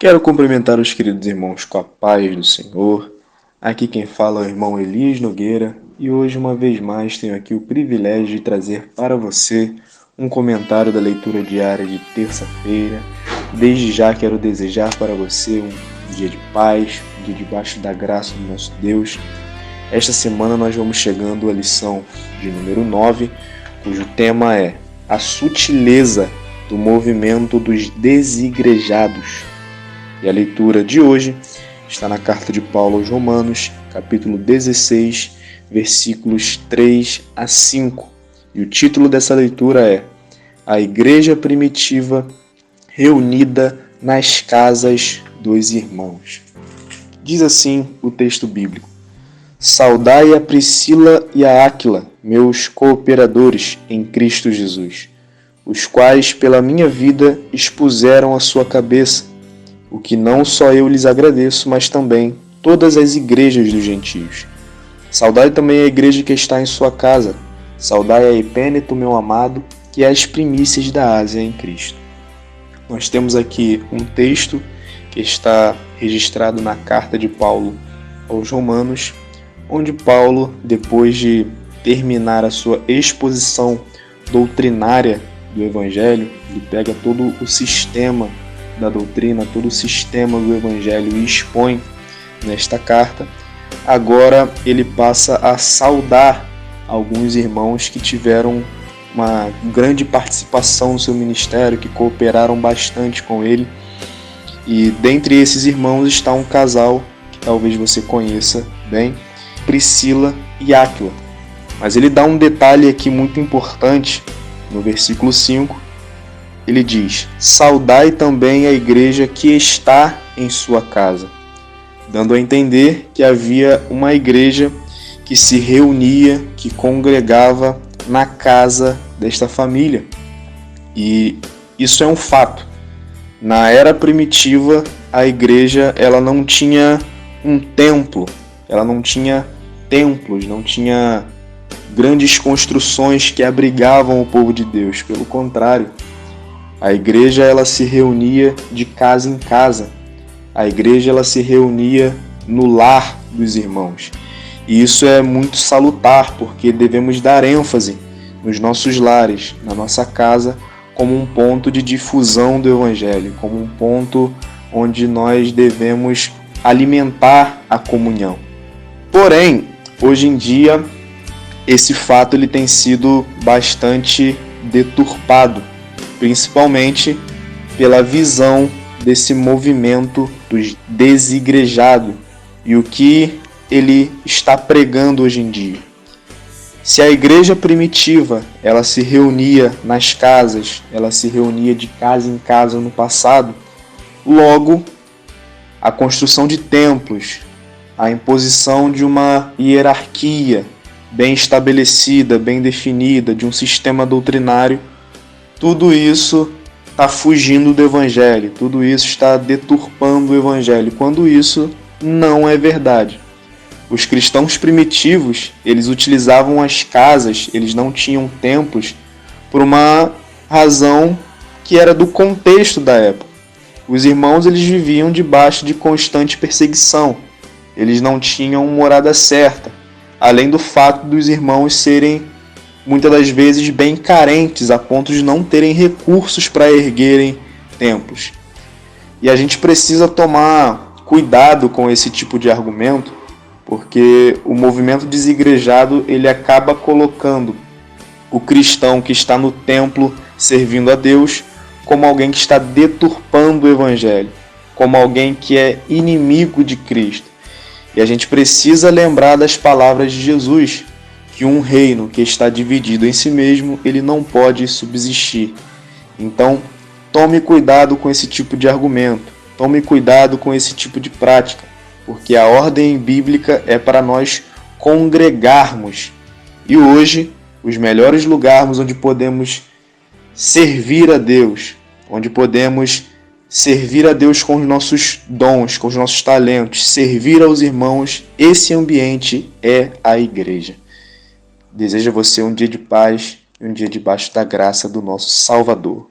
Quero cumprimentar os queridos irmãos com a paz do Senhor. Aqui quem fala é o irmão Elias Nogueira e hoje, uma vez mais, tenho aqui o privilégio de trazer para você um comentário da leitura diária de terça-feira. Desde já quero desejar para você um dia de paz, um dia debaixo da graça do nosso Deus. Esta semana nós vamos chegando à lição de número 9, cujo tema é a sutileza do movimento dos desigrejados. E a leitura de hoje está na carta de Paulo aos Romanos, capítulo 16, versículos 3 a 5. E o título dessa leitura é A Igreja Primitiva Reunida nas Casas dos Irmãos. Diz assim o texto bíblico: Saudai a Priscila e a Áquila, meus cooperadores em Cristo Jesus, os quais pela minha vida expuseram a sua cabeça, o que não só eu lhes agradeço, mas também todas as igrejas dos gentios. Saudai também a igreja que está em sua casa. Saudai a Epêneto, meu amado, que é as primícias da Ásia em Cristo. Nós temos aqui um texto que está registrado na carta de Paulo aos Romanos, onde Paulo, depois de terminar a sua exposição doutrinária do Evangelho, ele pega todo o sistema da doutrina, todo o sistema do Evangelho e expõe nesta carta. Agora ele passa a saudar alguns irmãos que tiveram uma grande participação no seu ministério, que cooperaram bastante com ele. E dentre esses irmãos está um casal que talvez você conheça bem, Priscila e Áquila. Mas ele dá um detalhe aqui muito importante no versículo 5. Ele diz: saudai também a igreja que está em sua casa, dando a entender que havia uma igreja que se reunia, que congregava na casa desta família. E isso é um fato. Na era primitiva, a igreja ela não tinha um templo, ela não tinha templos, não tinha grandes construções que abrigavam o povo de Deus. Pelo contrário, a igreja ela se reunia de casa em casa. A igreja ela se reunia no lar dos irmãos. E isso é muito salutar, porque devemos dar ênfase nos nossos lares, na nossa casa, como um ponto de difusão do Evangelho, como um ponto onde nós devemos alimentar a comunhão. Porém, hoje em dia, esse fato ele tem sido bastante deturpado, principalmente pela visão desse movimento dos desigrejados e o que ele está pregando hoje em dia. Se a igreja primitiva ela se reunia nas casas, ela se reunia de casa em casa no passado, logo a construção de templos, a imposição de uma hierarquia bem estabelecida, bem definida, de um sistema doutrinário, tudo isso está fugindo do Evangelho, tudo isso está deturpando o Evangelho, quando isso não é verdade. Os cristãos primitivos, eles utilizavam as casas, eles não tinham templos, por uma razão que era do contexto da época. Os irmãos eles viviam debaixo de constante perseguição, eles não tinham morada certa, além do fato dos irmãos serem muitas das vezes bem carentes, a ponto de não terem recursos para erguerem templos. E a gente precisa tomar cuidado com esse tipo de argumento, porque o movimento desigrejado ele acaba colocando o cristão que está no templo servindo a Deus como alguém que está deturpando o Evangelho, como alguém que é inimigo de Cristo. E a gente precisa lembrar das palavras de Jesus, que um reino que está dividido em si mesmo, ele não pode subsistir. Então, tome cuidado com esse tipo de argumento, tome cuidado com esse tipo de prática, porque a ordem bíblica é para nós congregarmos. E hoje, os melhores lugares onde podemos servir a Deus, onde podemos servir a Deus com os nossos dons, com os nossos talentos, servir aos irmãos, esse ambiente é a igreja. Desejo a você um dia de paz e um dia debaixo da graça do nosso Salvador.